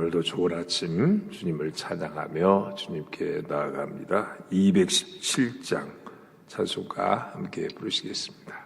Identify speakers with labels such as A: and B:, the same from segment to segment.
A: 오늘도 좋은 아침 주님을 찬양하며 주님께 나아갑니다. 217장 찬송가 함께 부르시겠습니다.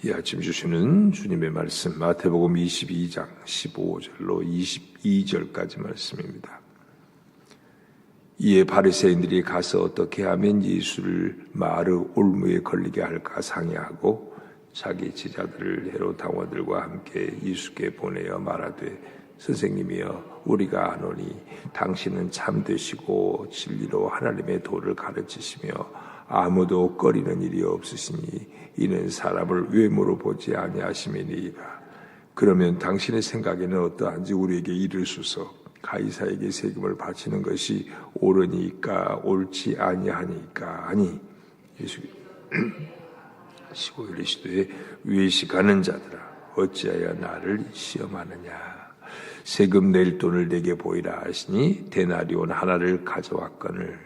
A: 이 아침 주시는 주님의 말씀 마태복음 22장 15절로 22절까지 말씀입니다. 이에 바리새인들이 가서 어떻게 하면 예수를 마르 올무에 걸리게 할까 상의하고 자기 제자들을 헤롯 당원들과 함께 예수께 보내어 말하되 선생님이여 우리가 아노니 당신은 참되시고 진리로 하나님의 도를 가르치시며 아무도 꺼리는 일이 없으시니 이는 사람을 외모로 보지 아니하심이니이다. 그러면 당신의 생각에는 어떠한지 우리에게 이르소서. 가이사에게 세금을 바치는 것이 옳으니까 옳지 아니하니까. 아니 예수시고 이르시되 외식하는 자들아 어찌하여 나를 시험하느냐. 세금 낼 돈을 내게 보이라 하시니 데나리온 하나를 가져왔거늘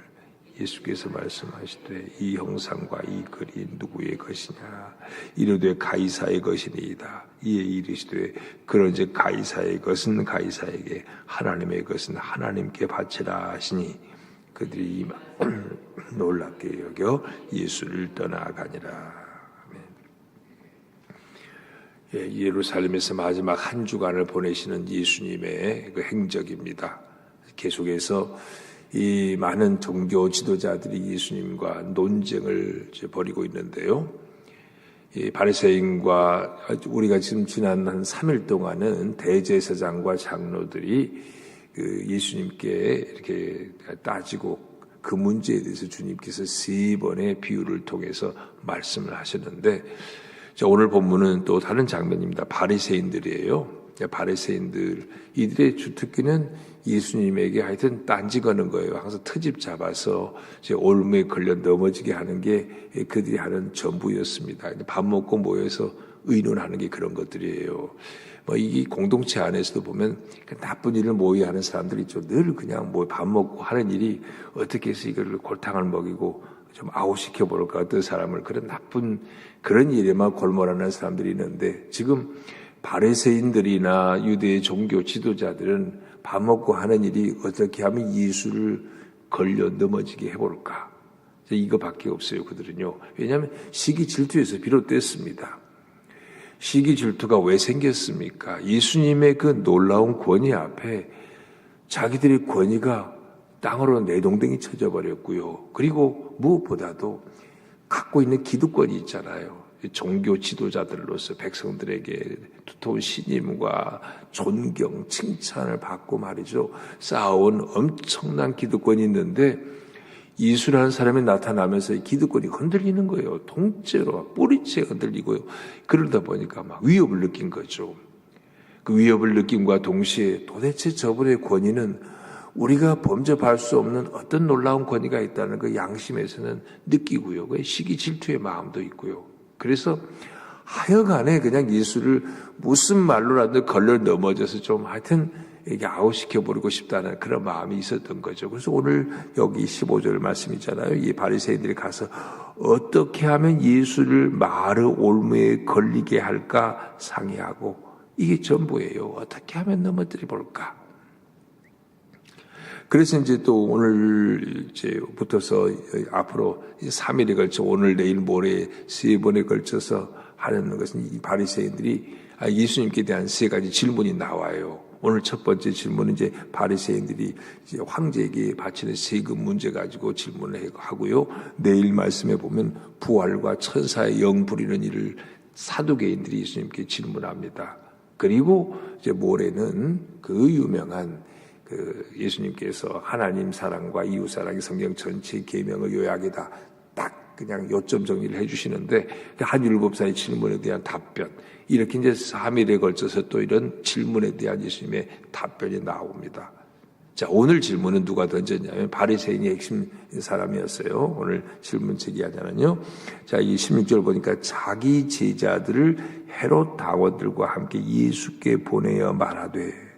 A: 예수께서 말씀하시되 이 형상과 이 글이 누구의 것이냐. 이르되 가이사의 것이니이다. 이에 이르시되 그런즉 가이사의 것은 가이사에게 하나님의 것은 하나님께 바치라 하시니 그들이 놀랍게 여겨 예수를 떠나가니라. 예루살렘에서 마지막 한 주간을 보내시는 예수님의 그 행적입니다. 계속해서 이 많은 종교 지도자들이 예수님과 논쟁을 벌이고 있는데요. 이 바리새인과 우리가 지금 지난 한 3일 동안은 대제사장과 장로들이 그 예수님께 이렇게 따지고 그 문제에 대해서 주님께서 3번의 비유를 통해서 말씀을 하셨는데 오늘 본문은 또 다른 장면입니다. 바리새인들이에요. 바리새인들 이들의 주특기는 예수님에게 하여튼 딴지 거는 거예요. 항상 트집 잡아서 이제 올무에 걸려 넘어지게 하는 게 그들이 하는 전부였습니다. 밥 먹고 모여서 의논하는 게 그런 것들이에요. 이 공동체 안에서도 보면 나쁜 일을 모의하는 사람들이 있죠. 늘 그냥 밥 먹고 하는 일이 어떻게 해서 이걸 골탕을 먹이고 좀 아웃시켜 볼까 어떤 사람을 그런 나쁜 그런 일에만 골몰하는 사람들이 있는데 지금 바리새인들이나 유대의 종교 지도자들은 밥 먹고 하는 일이 어떻게 하면 예수를 걸려 넘어지게 해볼까? 이거밖에 없어요. 그들은요. 왜냐하면 시기 질투에서 비롯됐습니다. 시기 질투가 왜 생겼습니까? 예수님의 그 놀라운 권위 앞에 자기들의 권위가 땅으로 내동댕이 쳐져버렸고요. 그리고 무엇보다도 갖고 있는 기득권이 있잖아요. 종교 지도자들로서 백성들에게 두터운 신임과 존경, 칭찬을 받고 말이죠. 쌓아온 엄청난 기득권이 있는데 예수라는 사람이 나타나면서 이 기득권이 흔들리는 거예요. 통째로 뿌리째 흔들리고요. 그러다 보니까 막 위협을 느낀 거죠. 그 위협을 느낌과 동시에 도대체 저분의 권위는 우리가 범접할 수 없는 어떤 놀라운 권위가 있다는 그 양심에서는 느끼고요. 그 시기 질투의 마음도 있고요. 그래서 하여간에 그냥 예수를 무슨 말로라도 걸려 넘어져서 좀 하여튼 이게 아웃시켜버리고 싶다는 그런 마음이 있었던 거죠. 그래서 오늘 여기 15절 말씀이잖아요. 이 바리새인들이 가서 어떻게 하면 예수를 마르 올무에 걸리게 할까 상의하고 이게 전부예요. 어떻게 하면 넘어뜨려 볼까? 그래서 이제 또 오늘 이제 붙어서 앞으로 3일에 걸쳐 오늘 내일 모레 3번에 걸쳐서 하는 것은 이 바리새인들이 예수님께 대한 3가지 질문이 나와요. 오늘 첫 번째 질문은 이제 바리새인들이 이제 황제에게 바치는 세금 문제 가지고 질문을 하고요. 내일 말씀에 보면 부활과 천사의 영 부리는 일을 사두개인들이 예수님께 질문합니다. 그리고 이제 모레는 그 유명한 예수님께서 하나님 사랑과 이웃 사랑의 성경 전체 계명의 요약에다 딱 그냥 요점 정리를 해주시는데 한 7사의 질문에 대한 답변 이렇게 이제 3일에 걸쳐서 또 이런 질문에 대한 예수님의 답변이 나옵니다. 자, 오늘 질문은 누가 던졌냐면 바리새인이 핵심 사람이었어요. 오늘 질문 제기하자면요. 자, 이 16절 보니까 자기 제자들을 헤롯 당원들과 함께 예수께 보내어 말하되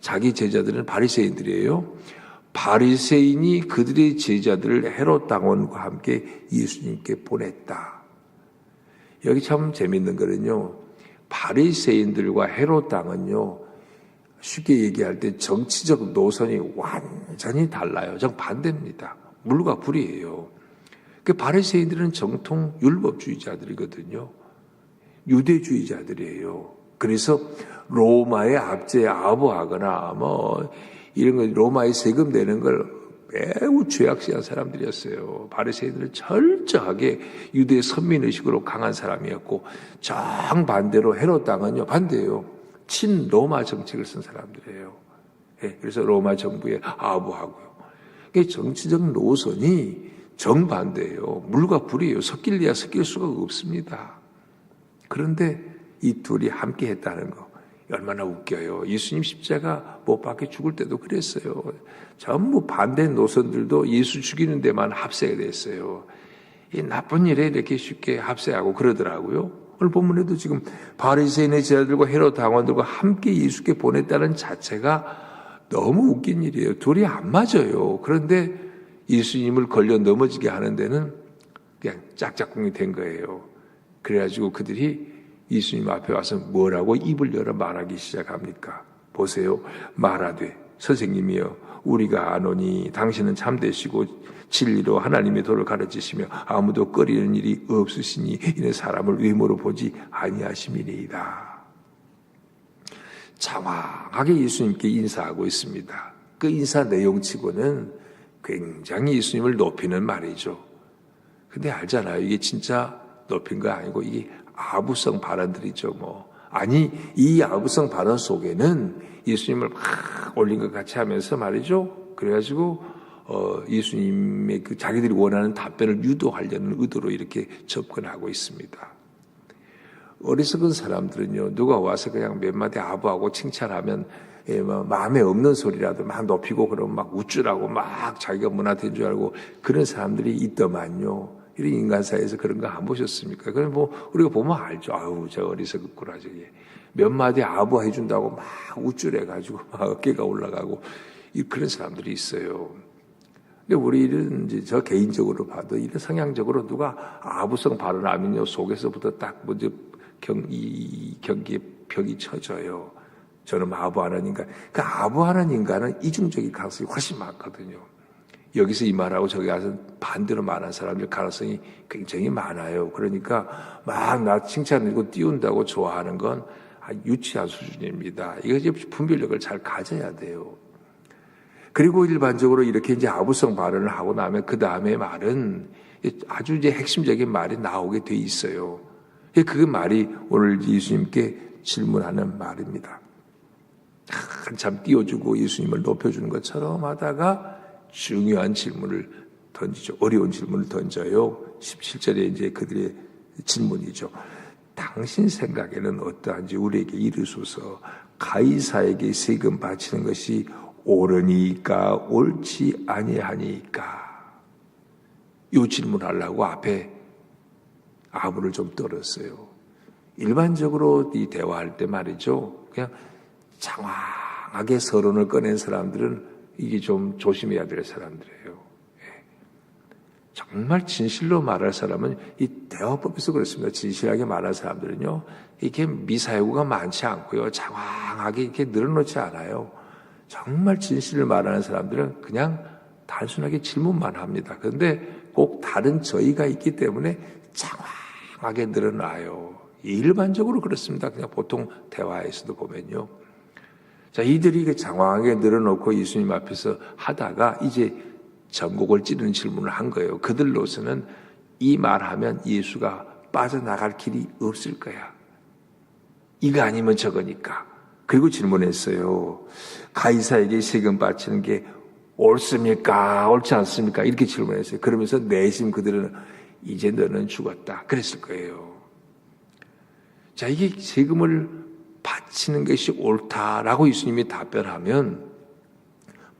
A: 자기 제자들은 바리새인들이에요. 바리새인이 그들의 제자들을 헤롯 당원과 함께 예수님께 보냈다. 여기 참 재밌는 거는요. 바리새인들과 헤롯 당은요. 쉽게 얘기할 때 정치적 노선이 완전히 달라요. 정반대입니다. 물과 불이에요. 그 바리새인들은 정통 율법주의자들이거든요. 유대주의자들이에요. 그래서 로마의 압제에 아부하거나 이런 거 로마에 세금 내는 걸 매우 죄악시한 사람들이었어요. 바리새인들은 철저하게 유대 선민의식으로 강한 사람이었고 정반대로 헤롯 당은요 반대예요. 친로마 정책을 쓴 사람들이에요. 그래서 로마 정부에 아부하고요. 정치적 노선이 정반대예요. 물과 불이에요. 섞일 수가 없습니다. 그런데 이 둘이 함께 했다는 거 얼마나 웃겨요. 예수님 십자가 못 박혀 죽을 때도 그랬어요. 전부 반대 노선들도 예수 죽이는 데만 합세가 됐어요. 이 나쁜 일에 이렇게 쉽게 합세하고 그러더라고요. 오늘 본문에도 지금 바리새인의 제자들과 헤롯 당원들과 함께 예수께 보냈다는 자체가 너무 웃긴 일이에요. 둘이 안 맞아요. 그런데 예수님을 걸려 넘어지게 하는 데는 그냥 짝짝꿍이 된 거예요. 그래가지고 그들이 예수님 앞에 와서 뭐라고 입을 열어 말하기 시작합니까? 보세요. 말하되 선생님이여 우리가 아노니 당신은 참되시고 진리로 하나님의 도를 가르치시며 아무도 꺼리는 일이 없으시니 이는 사람을 외모로 보지 아니하심이니이다. 장황하게 예수님께 인사하고 있습니다. 그 인사 내용치고는 굉장히 예수님을 높이는 말이죠. 근데 알잖아요. 이게 진짜 높인 거 아니고 이게 아부성 발언들이죠. 아니 이 아부성 발언 속에는 예수님을 막 올린 것 같이 하면서 말이죠. 그래가지고 예수님의 그 자기들이 원하는 답변을 유도하려는 의도로 이렇게 접근하고 있습니다. 어리석은 사람들은요, 누가 와서 그냥 몇 마디 아부하고 칭찬하면 마음에 없는 소리라도 막 높이고 그러면 막 우쭐하고 막 자기가 문화된 줄 알고 그런 사람들이 있더만요. 이런 인간사회에서 그런 거 안 보셨습니까? 그럼 우리가 보면 알죠. 아유, 저 어리석었구나, 저게. 몇 마디 아부해 준다고 막 우쭐해가지고 막 어깨가 올라가고 그런 사람들이 있어요. 근데 우리는 이제 저 개인적으로 봐도 이런 성향적으로 누가 아부성 발언하면요, 속에서부터 딱 먼저 경기에 벽이 쳐져요. 저는 아부하는 인간. 그 아부하는 인간은 이중적인 가능성이 훨씬 많거든요. 여기서 이 말하고 저기 가서 반대로 말하는 사람들 가능성이 굉장히 많아요. 그러니까 막 나 칭찬하고 띄운다고 좋아하는 건 유치한 수준입니다. 이거 이제 분별력을 잘 가져야 돼요. 그리고 일반적으로 이렇게 이제 아부성 발언을 하고 나면 그 다음에 말은 아주 이제 핵심적인 말이 나오게 돼 있어요. 그 말이 오늘 예수님께 질문하는 말입니다. 한참 띄워주고 예수님을 높여주는 것처럼 하다가 중요한 질문을 던지죠. 어려운 질문을 던져요. 17절에 이제 그들의 질문이죠. 당신 생각에는 어떠한지 우리에게 이르소서. 가이사에게 세금 바치는 것이 옳으니까 옳지 아니하니까. 이 질문하려고 앞에 아부를 좀 떨었어요. 일반적으로 이 대화할 때 말이죠. 그냥 장황하게 서론을 꺼낸 사람들은 이게 좀 조심해야 될 사람들이에요. 정말 진실로 말할 사람은 이 대화법에서 그렇습니다. 진실하게 말할 사람들은요, 이게 미사여구가 많지 않고요, 장황하게 이렇게 늘어놓지 않아요. 정말 진실을 말하는 사람들은 그냥 단순하게 질문만 합니다. 그런데 꼭 다른 저희가 있기 때문에 장황하게 늘어나요. 일반적으로 그렇습니다. 그냥 보통 대화에서도 보면요. 자, 이들이 장황하게 늘어놓고 예수님 앞에서 하다가 이제 전곡을 찌르는 질문을 한 거예요. 그들로서는 이 말하면 예수가 빠져나갈 길이 없을 거야. 이거 아니면 저거니까. 그리고 질문했어요. 가이사에게 세금 바치는 게 옳습니까? 옳지 않습니까? 이렇게 질문했어요. 그러면서 내심 그들은 이제 너는 죽었다. 그랬을 거예요. 자, 이게 세금을 바치는 것이 옳다라고 예수님이 답변하면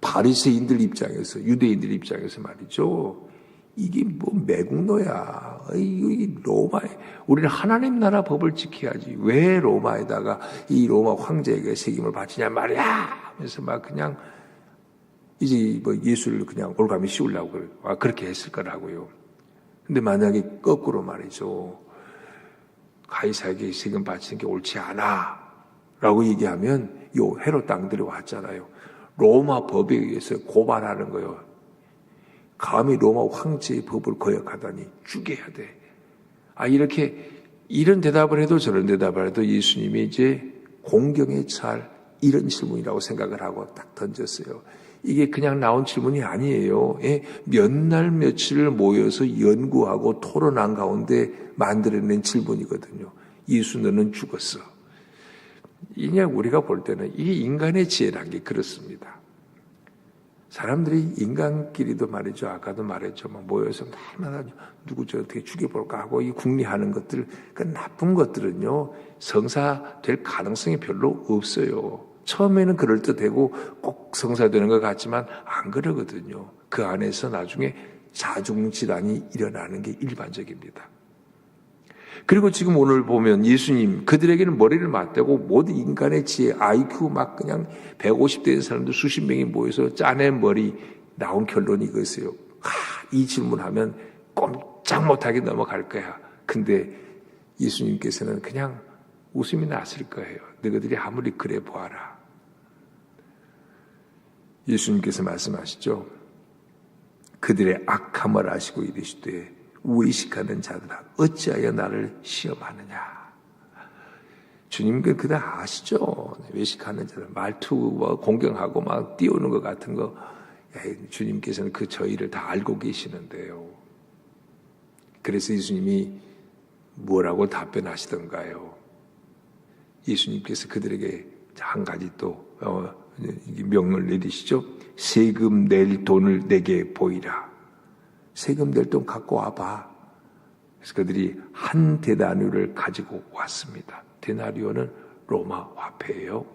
A: 바리새인들 입장에서, 유대인들 입장에서 말이죠. 이게 뭐 매국노야. 이 로마에, 우리는 하나님 나라 법을 지켜야지. 왜 로마에다가 이 로마 황제에게 세금을 바치냐 말이야. 하면서 막 그냥 이제 뭐 예수를 그냥 올가미 씌우려고 그렇게 했을 거라고요. 근데 만약에 거꾸로 말이죠. 가이사에게 세금 바치는 게 옳지 않아. 라고 얘기하면 요 헤롯 땅들이 왔잖아요. 로마 법에 의해서 고발하는 거예요. 감히 로마 황제의 법을 거역하다니 죽여야 돼. 이렇게 이런 대답을 해도 저런 대답을 해도 예수님이 이제 공경에 찰 이런 질문이라고 생각을 하고 딱 던졌어요. 이게 그냥 나온 질문이 아니에요. 몇 날 며칠을 모여서 연구하고 토론한 가운데 만들어낸 질문이거든요. 예수 너는 죽었어. 이게 우리가 볼 때는 이게 인간의 지혜란 게 그렇습니다. 사람들이 인간끼리도 말이죠. 아까도 말했죠. 막 모여서 날마다 누구 저 어떻게 죽여볼까 하고 이 궁리하는 것들, 그 나쁜 것들은요, 성사 될 가능성이 별로 없어요. 처음에는 그럴듯하고 꼭 성사되는 것 같지만 안 그러거든요. 그 안에서 나중에 자중질환이 일어나는 게 일반적입니다. 그리고 지금 오늘 보면 예수님, 그들에게는 머리를 맞대고 모든 인간의 지혜, IQ 막 그냥 150대인 사람들 수십 명이 모여서 짜낸 머리 나온 결론이 이거였어요. 이 질문하면 꼼짝 못하게 넘어갈 거야. 근데 예수님께서는 그냥 웃음이 났을 거예요. 너희들이 아무리 그래 보아라. 예수님께서 말씀하시죠. 그들의 악함을 아시고 이르시되 외식하는 자들아 어찌하여 나를 시험하느냐. 주님은 그다 아시죠. 외식하는 자들 말투 공경하고 막 띄우는 것 같은 거 주님께서는 그 저희를 다 알고 계시는데요. 그래서 예수님이 뭐라고 답변하시던가요. 예수님께서 그들에게 한 가지 또 명을 내리시죠. 세금 낼 돈을 내게 보이라. 세금 낼 돈 갖고 와봐. 그래서 그들이 한 데나리온을 가지고 왔습니다. 데나리온은 로마 화폐예요.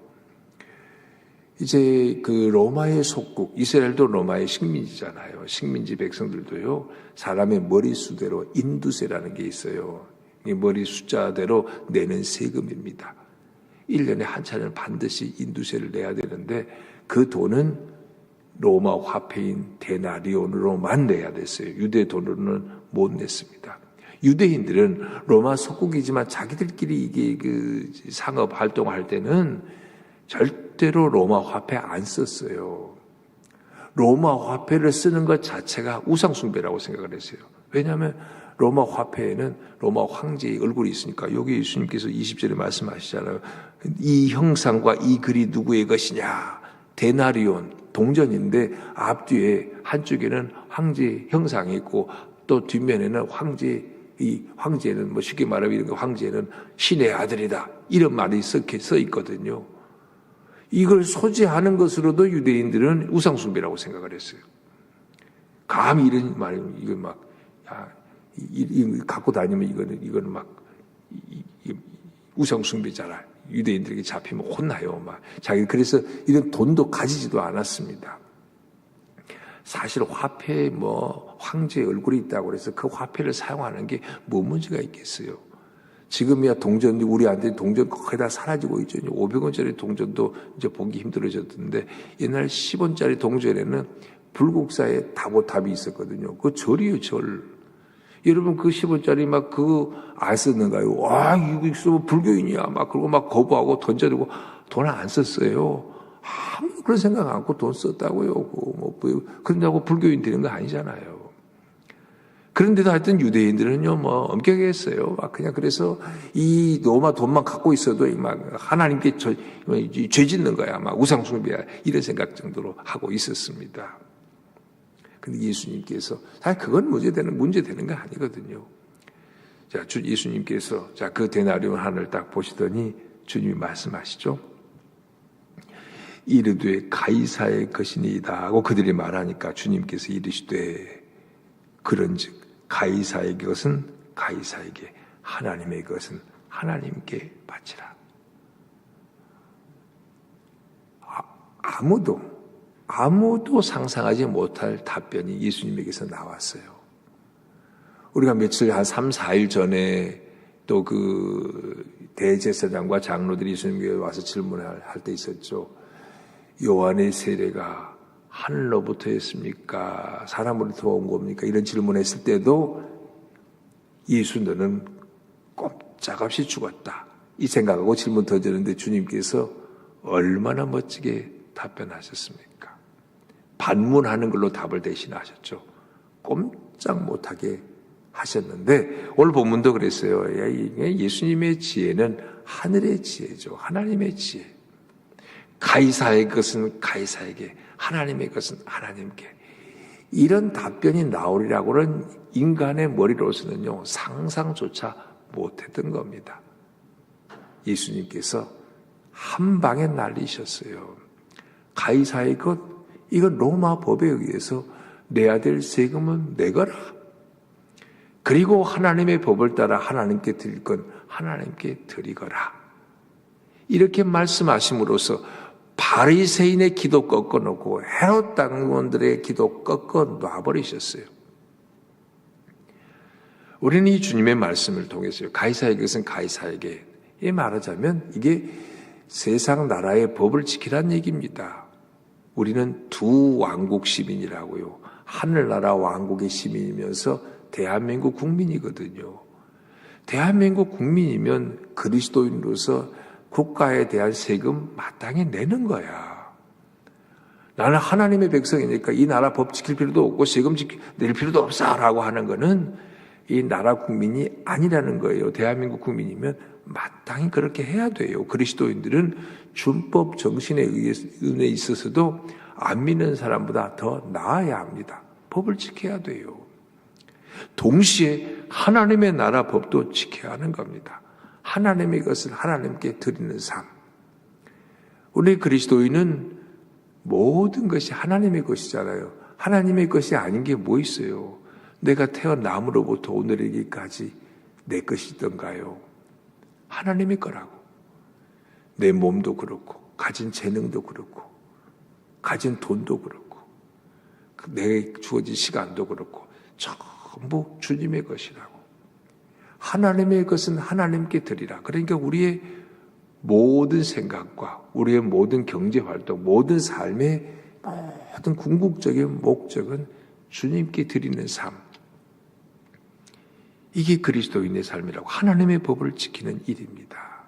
A: 이제 그 로마의 속국, 이스라엘도 로마의 식민지잖아요. 식민지 백성들도요, 사람의 머리수대로 인두세라는 게 있어요. 이 머리 숫자대로 내는 세금입니다. 1년에 한 차례는 반드시 인두세를 내야 되는데 그 돈은 로마 화폐인 데나리온으로만 내야 됐어요. 유대 돈으로는 못 냈습니다. 유대인들은 로마 속국이지만 자기들끼리 이게 그 상업 활동할 때는 절대로 로마 화폐 안 썼어요. 로마 화폐를 쓰는 것 자체가 우상숭배라고 생각을 했어요. 왜냐하면 로마 화폐에는 로마 황제의 얼굴이 있으니까. 여기 예수님께서 20절에 말씀하시잖아요. 이 형상과 이 글이 누구의 것이냐. 데나리온, 동전인데 앞뒤에 한쪽에는 황제 형상이 있고 또 뒷면에는 이 황제는 뭐 쉽게 말하면 황제는 신의 아들이다. 이런 말이 써 있거든요. 이걸 소지하는 것으로도 유대인들은 우상숭배라고 생각을 했어요. 감히 이런 말을, 이거 막, 이거 갖고 다니면 이거는 막, 우상숭배잖아. 유대인들에게 잡히면 혼나요. 막. 그래서 이런 돈도 가지지도 않았습니다. 사실 화폐에 황제의 얼굴이 있다고 그래서 그 화폐를 사용하는 게 뭐 문제가 있겠어요. 지금이야 동전, 우리한테 동전 거의 다 사라지고 있죠. 500원짜리 동전도 이제 보기 힘들어졌는데 옛날 10원짜리 동전에는 불국사에 다보탑이 있었거든요. 그 절이에요, 절. 여러분 그 10원짜리 막 그거 안 썼는가요? 와, 이거 있으면 불교인이야. 막 그러고 막 거부하고 던져두고 돈 안 썼어요. 아무 그런 생각 않고 돈 썼다고요. 그런다고 불교인 되는 거 아니잖아요. 그런데도 하여튼 유대인들은요, 엄격하게 했어요. 그냥 그래서 이 로마 돈만 갖고 있어도 막 하나님께 죄 짓는 거야. 막 우상숭배야. 이런 생각 정도로 하고 있었습니다. 근데 예수님께서, 사실 그건 문제되는 거 아니거든요. 자, 예수님께서, 그 데나리온 하나를 딱 보시더니 주님이 말씀하시죠. 이르되 가이사의 것이니이다 하고 그들이 말하니까 주님께서 이르시되 그런즉 가이사의 것은 가이사에게, 하나님의 것은 하나님께 바치라. 아무도 상상하지 못할 답변이 예수님에게서 나왔어요. 우리가 며칠 한 3, 4일 전에 또 그 대제사장과 장로들이 예수님께 와서 질문할 때 있었죠. 요한의 세례가 하늘로부터였습니까? 사람으로부터 온 겁니까? 이런 질문했을 때도 예수 너는 꼼짝없이 죽었다. 이 생각하고 질문 던졌는데 주님께서 얼마나 멋지게 답변하셨습니까? 반문하는 걸로 답을 대신하셨죠. 꼼짝 못하게 하셨는데 오늘 본문도 그랬어요. 예수님의 지혜는 하늘의 지혜죠. 하나님의 지혜. 가이사의 것은 가이사에게, 하나님의 것은 하나님께. 이런 답변이 나오리라고는 인간의 머리로서는요, 상상조차 못했던 겁니다. 예수님께서 한 방에 날리셨어요. 가이사의 것, 이건 로마 법에 의해서 내야 될 세금은 내거라. 그리고 하나님의 법을 따라 하나님께 드릴 건 하나님께 드리거라. 이렇게 말씀하심으로써 바리새인의 기도 꺾어놓고 헤롯 당원들의 기도 꺾어 놔버리셨어요. 우리는 이 주님의 말씀을 통해서요, 가이사의 것은 가이사에게, 말하자면 이게 세상 나라의 법을 지키라는 얘기입니다. 우리는 두 왕국 시민이라고요. 하늘나라 왕국의 시민이면서 대한민국 국민이거든요. 대한민국 국민이면 그리스도인으로서 국가에 대한 세금 마땅히 내는 거야. 나는 하나님의 백성이니까 이 나라 법 지킬 필요도 없고 세금 낼 필요도 없어라고 하는 거는 이 나라 국민이 아니라는 거예요. 대한민국 국민이면 마땅히 그렇게 해야 돼요. 그리스도인들은 준법 정신에 의해 있어서도 안 믿는 사람보다 더 나아야 합니다. 법을 지켜야 돼요. 동시에 하나님의 나라 법도 지켜야 하는 겁니다. 하나님의 것을 하나님께 드리는 삶. 우리 그리스도인은 모든 것이 하나님의 것이잖아요. 하나님의 것이 아닌 게 뭐 있어요? 내가 태어남으로부터 오늘에게까지 내 것이던가요? 하나님의 거라고. 내 몸도 그렇고, 가진 재능도 그렇고, 가진 돈도 그렇고, 내게 주어진 시간도 그렇고, 전부 주님의 것이라고. 하나님의 것은 하나님께 드리라. 그러니까 우리의 모든 생각과 우리의 모든 경제활동, 모든 삶의 모든 궁극적인 목적은 주님께 드리는 삶. 이게 그리스도인의 삶이라고. 하나님의 법을 지키는 일입니다.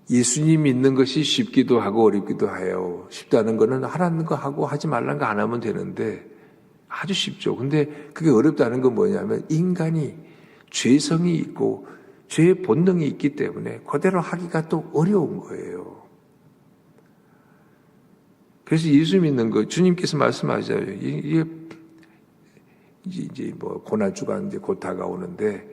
A: 예수님 믿는 것이 쉽기도 하고 어렵기도 해요. 쉽다는 거는 하라는 거 하고 하지 말라는 거 안 하면 되는데 아주 쉽죠. 근데 그게 어렵다는 건 뭐냐면 인간이 죄성이 있고 죄의 본능이 있기 때문에 그대로 하기가 또 어려운 거예요. 그래서 예수 믿는 거 주님께서 말씀하셔요. 이제 뭐 고난주가 이제 곧 다가오는데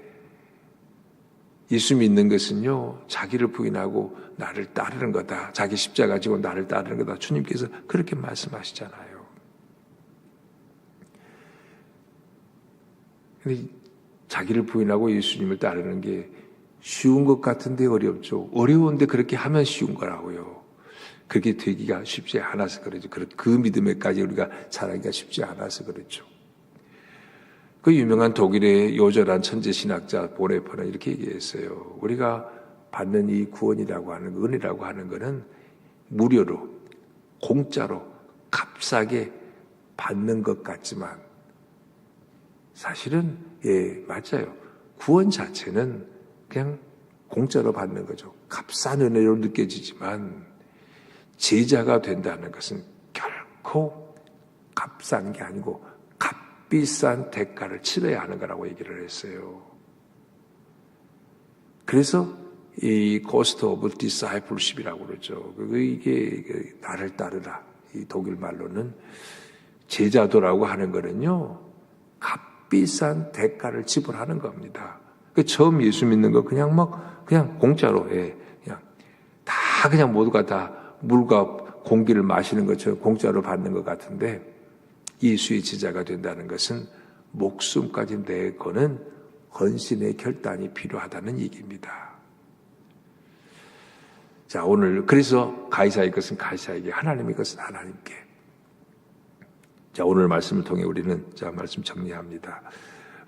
A: 예수 믿는 것은요 자기를 부인하고 나를 따르는 거다. 자기 십자가 가지고 나를 따르는 거다. 주님께서 그렇게 말씀하시잖아요. 근데 자기를 부인하고 예수님을 따르는 게 쉬운 것 같은데 어렵죠. 어려운데 그렇게 하면 쉬운 거라고요. 그렇게 되기가 쉽지 않아서 그러죠. 그 믿음에까지 우리가 자라기가 쉽지 않아서 그렇죠. 그 유명한 독일의 요절한 천재 신학자 보네퍼는 이렇게 얘기했어요. 우리가 받는 이 구원이라고 하는 거, 은혜라고 하는 거는 무료로, 공짜로, 값싸게 받는 것 같지만 사실은 맞아요. 구원 자체는 그냥 공짜로 받는 거죠. 값싼 은혜로 느껴지지만 제자가 된다는 것은 결코 값싼 게 아니고 값비싼 대가를 치러야 하는 거라고 얘기를 했어요. 그래서 이 cost of discipleship이라고 그러죠. 이게 나를 따르라. 이 독일 말로는 제자도라고 하는 거는요. 값비싼 대가를 지불하는 겁니다. 처음 예수 믿는 거 그냥 그냥 공짜로 그냥 다 그냥 모두가 다 물과 공기를 마시는 것처럼 공짜로 받는 것 같은데 예수의 제자가 된다는 것은 목숨까지 내거는 헌신의 결단이 필요하다는 얘기입니다. 자, 오늘 그래서 가이사의 것은 가이사에게, 하나님의 것은 하나님께. 자, 오늘 말씀을 통해 우리는 말씀 정리합니다.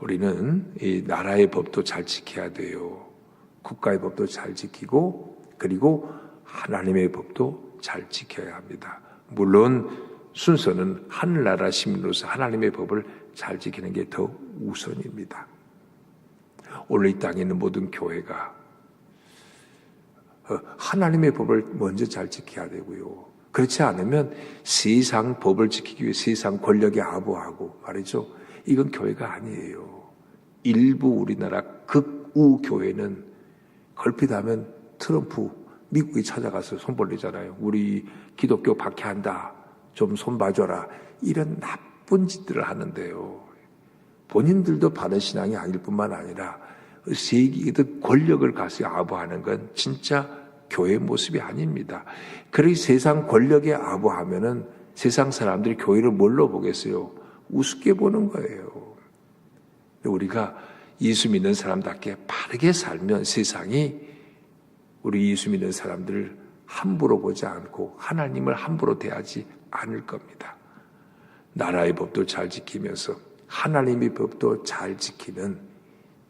A: 우리는 이 나라의 법도 잘 지켜야 돼요. 국가의 법도 잘 지키고 그리고 하나님의 법도 잘 지켜야 합니다. 물론 순서는 하늘나라 시민으로서 하나님의 법을 잘 지키는 게 더 우선입니다. 오늘 이 땅에 있는 모든 교회가 하나님의 법을 먼저 잘 지켜야 되고요. 그렇지 않으면 세상 법을 지키기 위해 세상 권력에 아부하고 말이죠. 이건 교회가 아니에요. 일부 우리나라 극우 교회는 걸핏하면 트럼프 미국에 찾아가서 손 벌리잖아요. 우리 기독교 박해한다. 좀 손 봐줘라. 이런 나쁜 짓들을 하는데요. 본인들도 바른 신앙이 아닐 뿐만 아니라 세계의 권력을 가서 아부하는 건 진짜 교회의 모습이 아닙니다. 그렇게 세상 권력에 아부하면은 세상 사람들이 교회를 뭘로 보겠어요? 우습게 보는 거예요. 우리가 예수 믿는 사람답게 바르게 살면 세상이 우리 예수 믿는 사람들을 함부로 보지 않고 하나님을 함부로 대하지 않을 겁니다. 나라의 법도 잘 지키면서 하나님의 법도 잘 지키는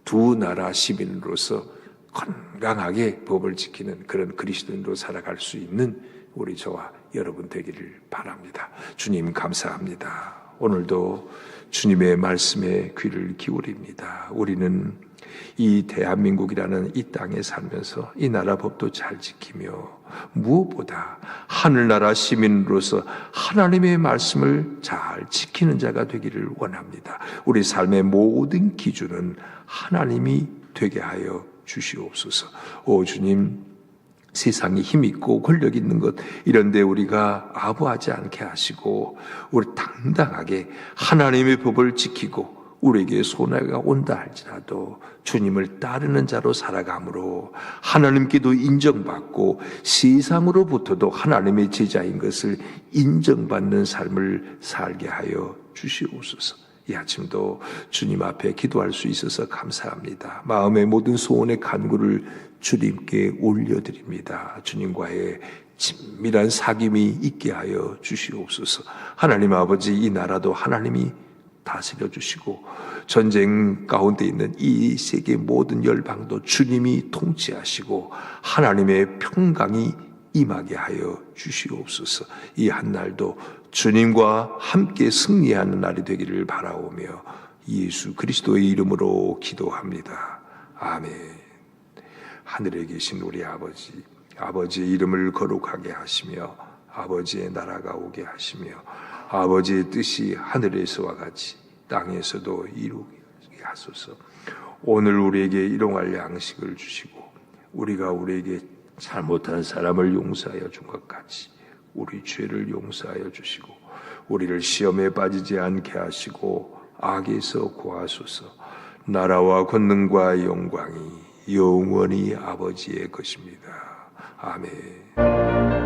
A: 두 나라 시민으로서 건강하게 법을 지키는 그런 그리스도인으로 살아갈 수 있는 우리 저와 여러분 되기를 바랍니다. 주님 감사합니다. 오늘도 주님의 말씀에 귀를 기울입니다. 우리는 이 대한민국이라는 이 땅에 살면서 이 나라 법도 잘 지키며 무엇보다 하늘나라 시민으로서 하나님의 말씀을 잘 지키는 자가 되기를 원합니다. 우리 삶의 모든 기준은 하나님이 되게 하여 주시옵소서. 오 주님, 세상에 힘 있고 권력 있는 것 이런데 우리가 아부하지 않게 하시고 우리 당당하게 하나님의 법을 지키고 우리에게 손해가 온다 할지라도 주님을 따르는 자로 살아감으로 하나님께도 인정받고 세상으로부터도 하나님의 제자인 것을 인정받는 삶을 살게 하여 주시옵소서. 이 아침도 주님 앞에 기도할 수 있어서 감사합니다. 마음의 모든 소원의 간구를 주님께 올려드립니다. 주님과의 친밀한 사귐이 있게 하여 주시옵소서. 하나님 아버지, 이 나라도 하나님이 다스려 주시고 전쟁 가운데 있는 이 세계 모든 열방도 주님이 통치하시고 하나님의 평강이 임하게 하여 주시옵소서. 이 한날도 주님과 함께 승리하는 날이 되기를 바라오며 예수 그리스도의 이름으로 기도합니다. 아멘. 하늘에 계신 우리 아버지, 아버지의 이름을 거룩하게 하시며 아버지의 나라가 오게 하시며 아버지의 뜻이 하늘에서와 같이 땅에서도 이루게 하소서. 오늘 우리에게 일용할 양식을 주시고 우리가 우리에게 잘못한 사람을 용서하여 준 것 같이 우리 죄를 용서하여 주시고 우리를 시험에 빠지지 않게 하시고 악에서 구하소서. 나라와 권능과 영광이 영원히 아버지의 것입니다. 아멘.